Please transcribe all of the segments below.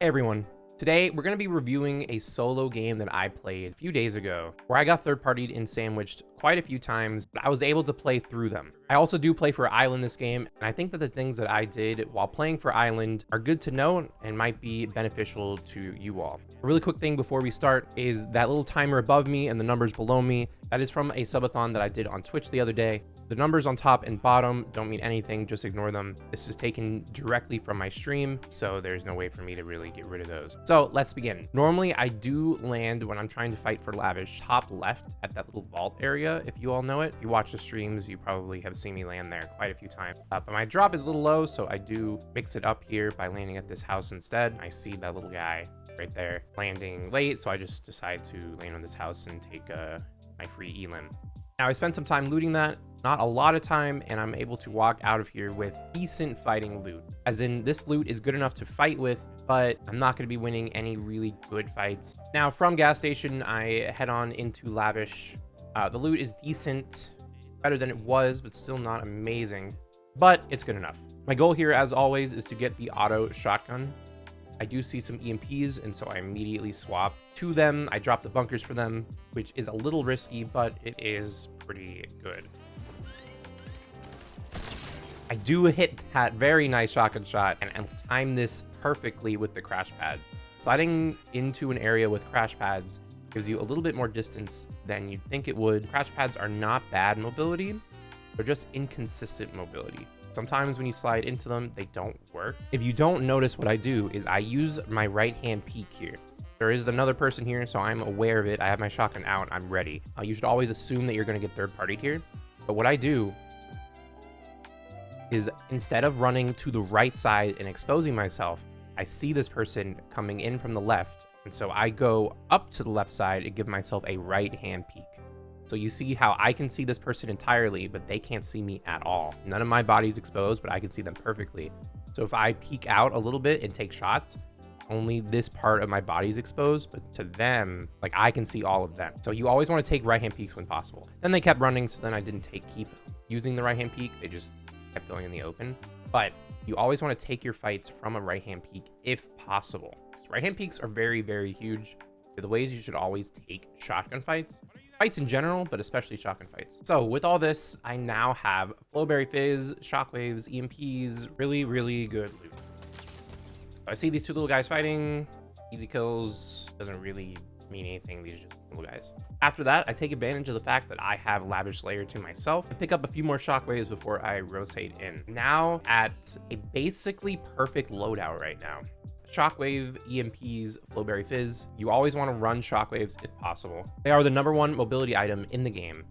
Hey everyone, today we're going to be reviewing a solo game that I played a few days ago where I got third-partied and sandwiched quite a few times, but I was able to play through them. I also do play for Island this game, and I think that the things that I did while playing for Island are good to know and might be beneficial to you all. A really quick thing before we start is that little timer above me and the numbers below me, that is from a subathon that I did on Twitch the other day. The numbers on top and bottom don't mean anything, just ignore them. This is taken directly from my stream, so there's no way for me to really get rid of those. So let's begin. Normally I do land when I'm trying to fight for Lavish top left at that little vault area, if you all know it. If you watch the streams, you probably have seen me land there quite a few times. But my drop is a little low, so I do mix it up here by landing at this house instead. I see that little guy right there landing late, so I just decide to land on this house and take my free elim. Now I spent some time looting that, not a lot of time, and I'm able to walk out of here with decent fighting loot. As in, this loot is good enough to fight with, but I'm not going to be winning any really good fights. Now from gas station, I head on into Lavish. The loot is decent, better than it was, but still not amazing, but it's good enough. My goal here, as always, is to get the auto shotgun. I do see some EMPs, and so I immediately swap to them. I drop the bunkers for them, which is a little risky, but it is pretty good. I do hit that very nice shotgun shot and time this perfectly with the crash pads. Sliding into an area with crash pads gives you a little bit more distance than you'd think it would. Crash pads are not bad mobility, they're just inconsistent mobility. Sometimes when you slide into them, they don't work. If you don't notice, what I do is I use my right-hand peek here. There is another person here, so I'm aware of it. I have my shotgun out, I'm ready. You should always assume that you're gonna get third-partied here. But what I do is, instead of running to the right side and exposing myself, I see this person coming in from the left. And so I go up to the left side and give myself a right-hand peek. So you see how I can see this person entirely, but they can't see me at all. None of my body's exposed, but I can see them perfectly. So if I peek out a little bit and take shots, only this part of my body's exposed, but to them, like, I can see all of them. So you always want to take right-hand peeks when possible. Then they kept running, so then I didn't keep using the right-hand peek. They just kept going in the open. But you always want to take your fights from a right-hand peek if possible. Right-hand peeks are very, very huge. They're the ways you should always take shotgun fights. Fights in general, but especially shotgun fights. So with all this, I now have Flowberry Fizz, Shockwaves, EMPs, really, really good loot. I see these two little guys fighting, easy kills, doesn't really mean anything, these are just little guys. After that, I take advantage of the fact that I have Lavish Slayer to myself and pick up a few more Shockwaves before I rotate in. Now at a basically perfect loadout right now. Shockwave, EMPs, Flowberry Fizz. You always want to run Shockwaves if possible. They are the #1 mobility item in the game,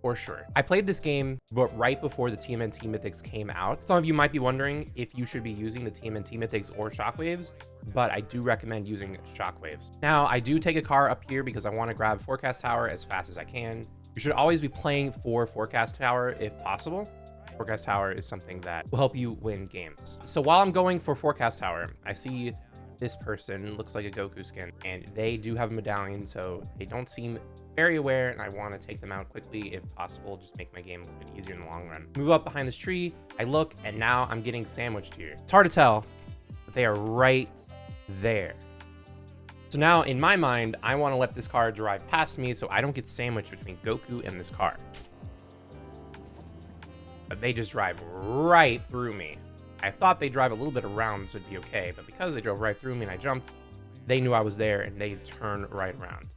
for sure. I played this game, but right before the TMNT Mythics came out. Some of you might be wondering if you should be using the TMNT Mythics or Shockwaves, but I do recommend using Shockwaves. Now, I do take a car up here because I want to grab Forecast Tower as fast as I can. You should always be playing for Forecast Tower if possible. Forecast Tower is something that will help you win games. So while I'm going for Forecast Tower, I see this person, looks like a Goku skin, and they do have a medallion, so they don't seem very aware, and I want to take them out quickly if possible, just make my game a little bit easier in the long run. Move up behind this tree, I look, and now I'm getting sandwiched here. It's hard to tell, but they are right there. So now, in my mind, I want to let this car drive past me so I don't get sandwiched between Goku and this car. But they just drive right through me. I thought they'd drive a little bit around so it'd be okay, but because they drove right through me and I jumped, they knew I was there and they turned right around.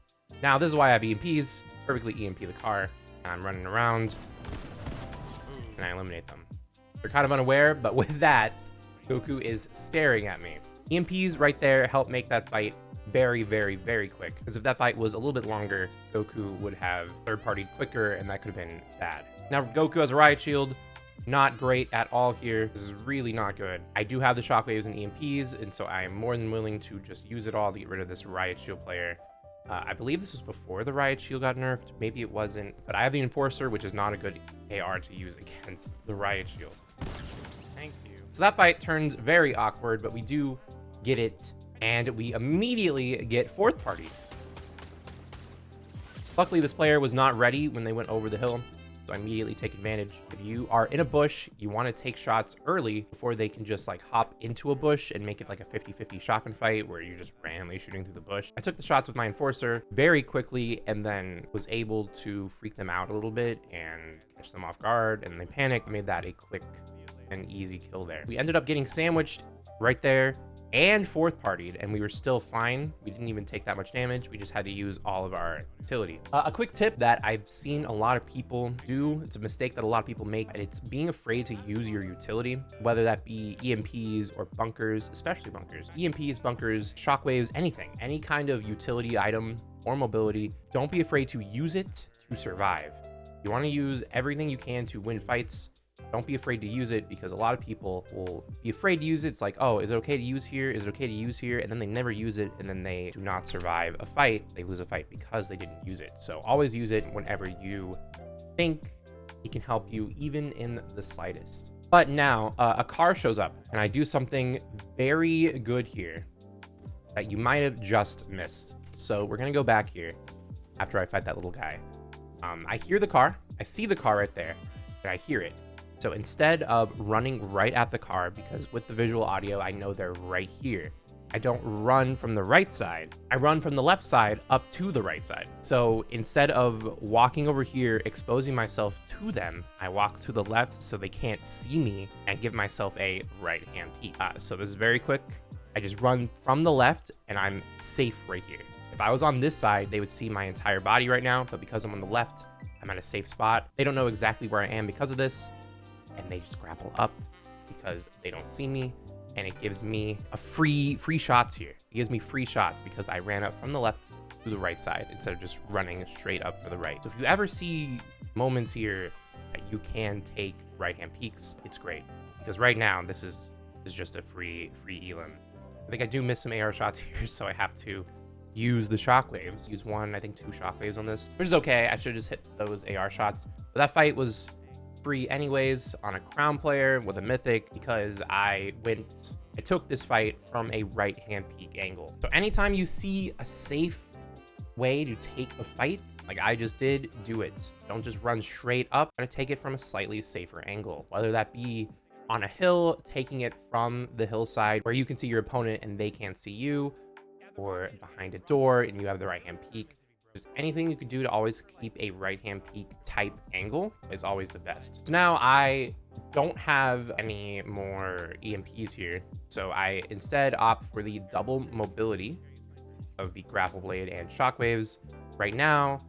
Now this is why I have EMPs, perfectly EMP the car, and I'm running around and I eliminate them. They're kind of unaware, but with that, Goku is staring at me. EMPs right there help make that fight very, very, very quick, because if that fight was a little bit longer, Goku would have third-partied quicker and that could have been bad. Now Goku has a riot shield. Not great at all here. This is really not good. I do have the Shockwaves and EMPs, and so I am more than willing to just use it all to get rid of this Riot Shield player. I believe this was before the Riot Shield got nerfed. Maybe it wasn't, but I have the Enforcer, which is not a good AR to use against the Riot Shield. Thank you. So that fight turns very awkward, but we do get it, and we immediately get fourth party. Luckily, this player was not ready when they went over the hill. So I immediately take advantage. If you are in a bush, you want to take shots early before they can just like hop into a bush and make it like a 50-50 shotgun fight where you're just randomly shooting through the bush. I took the shots with my enforcer very quickly and then was able to freak them out a little bit and catch them off guard, and they panicked. Made that a quick and easy kill there. We ended up getting sandwiched right there and fourth partied, and we were still fine. We didn't even take that much damage. We just had to use all of our utility. A quick tip that I've seen a lot of people do, it's a mistake that a lot of people make, and it's being afraid to use your utility, whether that be EMPs or bunkers, especially bunkers. EMPs, bunkers, shockwaves, anything, any kind of utility item or mobility. Don't be afraid to use it to survive. You want to use everything you can to win fights. Don't be afraid to use it, because a lot of people will be afraid to use it. It's like, oh, is it okay to use here? Is it okay to use here? And then they never use it, and then they do not survive a fight. They lose a fight because they didn't use it. So always use it whenever you think it can help you, even in the slightest. But now a car shows up, and I do something very good here that you might have just missed. So we're gonna go back here after I fight that little guy. I hear the car. I see the car right there, and I hear it. So instead of running right at the car, because with the visual audio, I know they're right here, I don't run from the right side. I run from the left side up to the right side. So instead of walking over here, exposing myself to them, I walk to the left so they can't see me and give myself a right-hand peek. So this is very quick. I just run from the left and I'm safe right here. If I was on this side, they would see my entire body right now, but because I'm on the left, I'm at a safe spot. They don't know exactly where I am because of this, and they just grapple up because they don't see me, and it gives me a free shots here. It gives me free shots because I ran up from the left to the right side instead of just running straight up for the right. So if you ever see moments here that you can take right-hand peeks, it's great, because right now this is just a free elim. I think I do miss some AR shots here, so I have to use the shockwaves. Use one, I think 2 shockwaves on this, which is okay. I should have just hit those AR shots. But that fight was free anyways on a crown player with a mythic, because I took this fight from a right-hand peek angle. So anytime you see a safe way to take a fight, like I just did, do it. Don't just run straight up. I'm gonna take it from a slightly safer angle, whether that be on a hill, taking it from the hillside where you can see your opponent and they can't see you, or behind a door and you have the right-hand peek. Just anything you can do to always keep a right-hand peek type angle is always the best. So now I don't have any more EMPs here, so I instead opt for the double mobility of the grapple blade and shockwaves. Right now,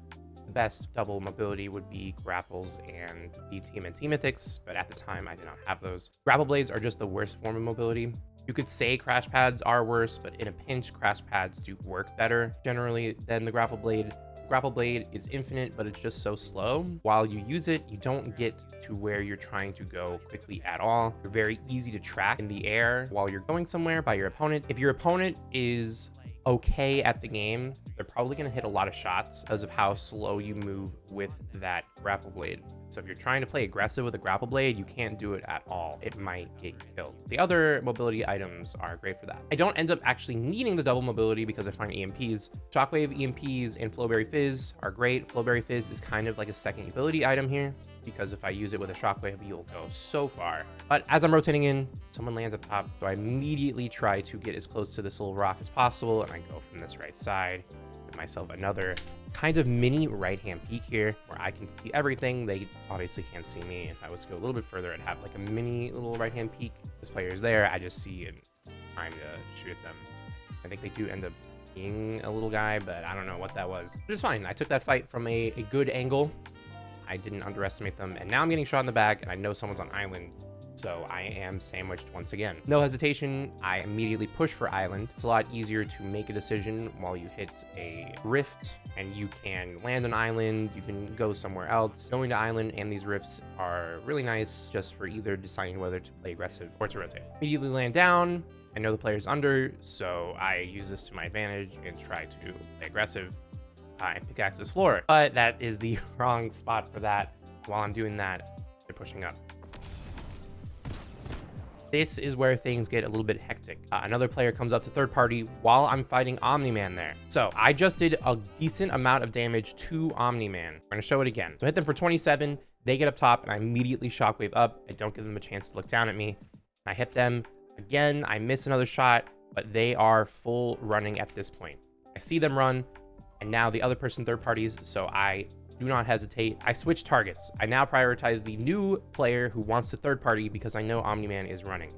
the best double mobility would be grapples and the TMNT mythics, but at the time I did not have those. Grapple blades are just the worst form of mobility. You could say crash pads are worse, but in a pinch, crash pads do work better generally than the grapple blade. Grapple blade is infinite, but it's just so slow. While you use it, you don't get to where you're trying to go quickly at all. You're very easy to track in the air while you're going somewhere by your opponent. If your opponent is okay at the game, they're probably going to hit a lot of shots because of how slow you move with that grapple blade. So if you're trying to play aggressive with a grapple blade, you can't do it at all. It might get you killed. The other mobility items are great for that. I don't end up actually needing the double mobility because I find EMPs. Shockwave, EMPs, and Flowberry Fizz are great. Flowberry Fizz is kind of like a second ability item here, because if I use it with a shockwave, you'll go so far. But as I'm rotating in, someone lands up top, so I immediately try to get as close to this little rock as possible, and I go from this right side. Give myself another kind of mini right-hand peek here where I can see everything. They obviously can't see me. If I was to go a little bit further, I'd have like a mini little right-hand peek. This player is there. I just see it trying to shoot at them. I think they do end up being a little guy, but I don't know what that was. But it's fine. I took that fight from a good angle. I didn't underestimate them, and now I'm getting shot in the back, and I know someone's on island, so I am sandwiched once again. No hesitation, I immediately push for island. It's a lot easier to make a decision while you hit a rift, and you can land on island, you can go somewhere else. Going to island and these rifts are really nice just for either deciding whether to play aggressive or to rotate. Immediately land down. I know the player's under, so I use this to my advantage and try to play aggressive and pickaxe this floor. But that is the wrong spot for that. While I'm doing that, they're pushing up. This is where things get a little bit hectic. Another player comes up to third party while I'm fighting Omni-Man there. So I just did a decent amount of damage to Omni-Man. I'm gonna show it again. So hit them for 27, They get up top and I immediately shockwave up. I don't give them a chance to look down at me. I hit them again. I miss another shot, but they are full running at this point. I see them run, and now the other person third parties, so I do not hesitate. I switch targets. I now prioritize the new player who wants to third party because I know Omni-Man is running.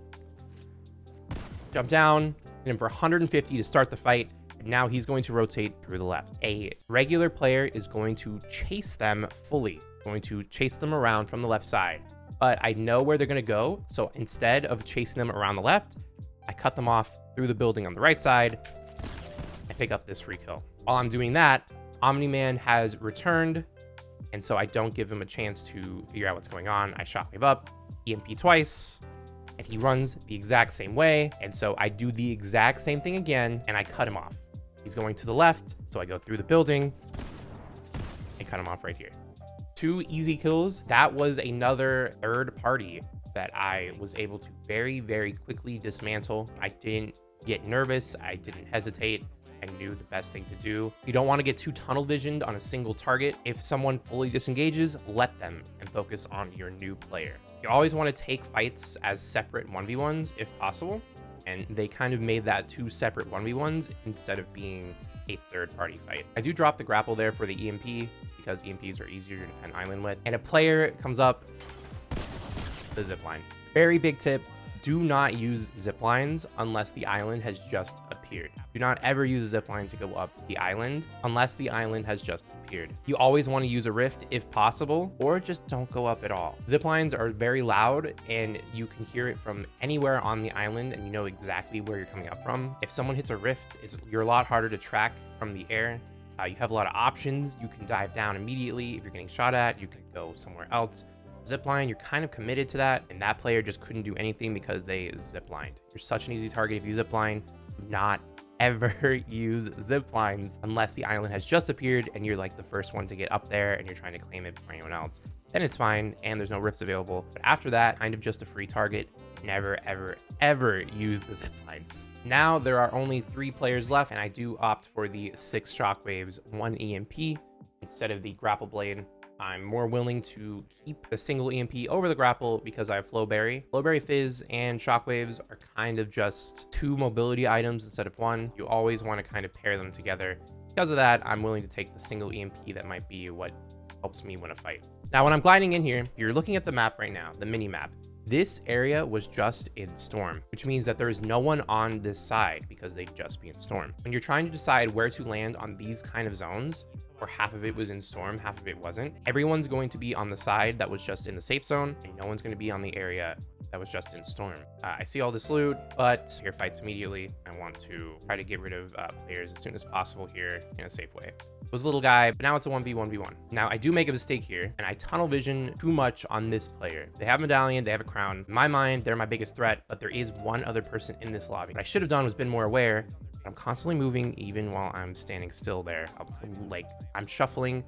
Jump down, hit him for 150 to start the fight. Now he's going to rotate through the left. A regular player is going to chase them fully, going to chase them around from the left side. But I know where they're going to go, so instead of chasing them around the left, I cut them off through the building on the right side. I pick up this free kill. While I'm doing that, Omni-Man has returned, and so I don't give him a chance to figure out what's going on. I shockwave up, EMP twice, and he runs the exact same way, and so I do the exact same thing again, and I cut him off. He's going to the left, so I go through the building and cut him off right here. 2 easy kills. That was another third party that I was able to very, very quickly dismantle. I didn't get nervous. I didn't hesitate. I knew the best thing to do. You don't want to get too tunnel visioned on a single target. If someone fully disengages, let them and focus on your new player. You always want to take fights as separate 1v1s if possible. And they kind of made that 2 separate 1v1s instead of being a third party fight. I do drop the grapple there for the EMP because EMPs are easier to defend island with. And a player comes up the zipline. Very big tip. Do not use zip lines unless the island has just appeared. Do not ever use a zip line to go up the island unless the island has just appeared. You always want to use a rift if possible, or just don't go up at all. Zip lines are very loud and you can hear it from anywhere on the island and you know exactly where you're coming up from. If someone hits a rift, you're a lot harder to track from the air. You have a lot of options. You can dive down immediately. If you're getting shot at, you can go somewhere else. Zipline, you're kind of committed to that, and that player just couldn't do anything because they ziplined. You're such an easy target if you zipline. Do not ever use ziplines unless the island has just appeared and you're like the first one to get up there and you're trying to claim it before anyone else. Then it's fine and there's no rifts available. But after that, kind of just a free target. Never, ever, ever use the ziplines. Now there are only 3 players left, and I do opt for the 6 shockwaves, 1 EMP instead of the grapple blade. I'm more willing to keep the single EMP over the grapple because I have Flowberry. Flowberry Fizz and Shockwaves are kind of just 2 mobility items instead of 1. You always want to kind of pair them together. Because of that, I'm willing to take the single EMP that might be what helps me win a fight. Now, when I'm gliding in here, you're looking at the map right now, the mini map. This area was just in Storm, which means that there is no one on this side because they'd just be in Storm. When you're trying to decide where to land on these kind of zones, where half of it was in Storm, half of it wasn't, everyone's going to be on the side that was just in the safe zone, and no one's going to be on the area that was just in Storm. I see all this loot, but here fights immediately. I want to try to get rid of players as soon as possible here in a safe way. It was a little guy, but now it's a 1v1v1. Now, I do make a mistake here, and I tunnel vision too much on this player. They have a medallion, they have a crown. In my mind, they're my biggest threat, but there is one other person in this lobby. What I should have done was been more aware. I'm constantly moving even while I'm standing still there. I'm shuffling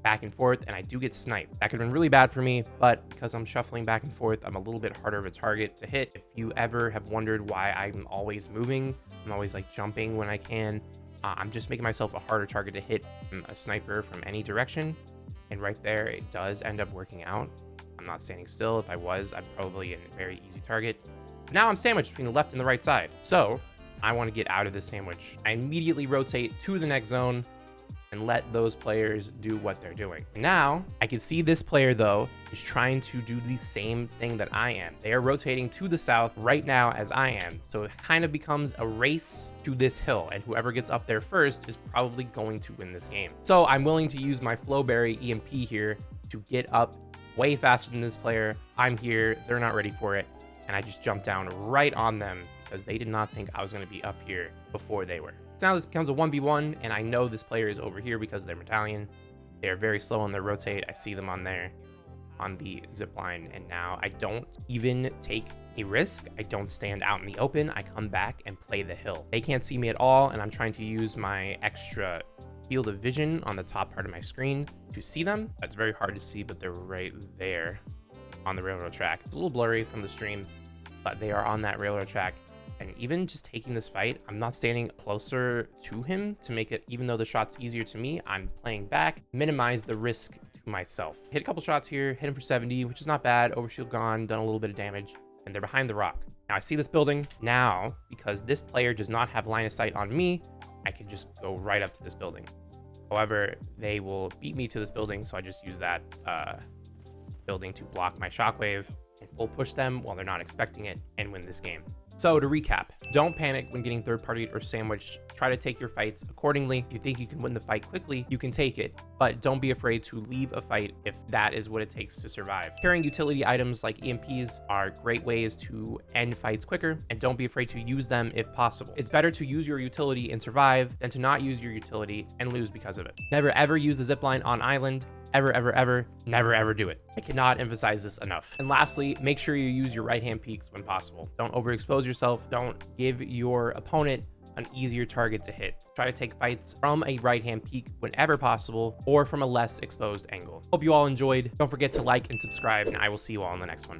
back and forth, and I do get sniped. That could have been really bad for me, but because I'm shuffling back and forth, I'm a little bit harder of a target to hit. If you ever have wondered why I'm always moving, I'm always like jumping when I can, I'm just making myself a harder target to hit a sniper from any direction. And right there, it does end up working out. I'm not standing still. If I was, I'd probably a very easy target. But now I'm sandwiched between the left and the right side. So I want to get out of this sandwich. I immediately rotate to the next zone and let those players do what they're doing. Now, I can see this player, though, is trying to do the same thing that I am. They are rotating to the south right now as I am. So it kind of becomes a race to this hill, and whoever gets up there first is probably going to win this game. So I'm willing to use my Flowberry EMP here to get up way faster than this player. I'm here, they're not ready for it, and I just jump down right on them because they did not think I was going to be up here before they were. Now this becomes a 1v1, and I know this player is over here because of their medallion. They are very slow on their rotate. I see them on there on the zip line, and now I don't even take a risk. I don't stand out in the open. I come back and play the hill. They can't see me at all, and I'm trying to use my extra field of vision on the top part of my screen to see them. It's very hard to see, but they're right there on the railroad track. It's a little blurry from the stream, but they are on that railroad track. And even just taking this fight, I'm not standing closer to him to make it, even though the shot's easier to me, I'm playing back, minimize the risk to to myself. Hit a couple shots here, hit him for 70, which is not bad. Overshield gone, done a little bit of damage, and they're behind the rock. Now I see this building. Now, because this player does not have line of sight on me, I can just go right up to this building. However, they will beat me to this building, so I just use that building to block my shockwave and full push them while they're not expecting it and win this game. So to recap, don't panic when getting third-partied or sandwiched. Try to take your fights accordingly. If you think you can win the fight quickly, you can take it, but don't be afraid to leave a fight if that is what it takes to survive. Carrying utility items like EMPs are great ways to end fights quicker, and don't be afraid to use them if possible. It's better to use your utility and survive than to not use your utility and lose because of it. Never ever use the zipline on island. Ever, ever, ever, never, ever do it. I cannot emphasize this enough. And lastly, make sure you use your right-hand peeks when possible. Don't overexpose yourself. Don't give your opponent an easier target to hit. Try to take fights from a right-hand peek whenever possible or from a less exposed angle. Hope you all enjoyed. Don't forget to like and subscribe, and I will see you all in the next one.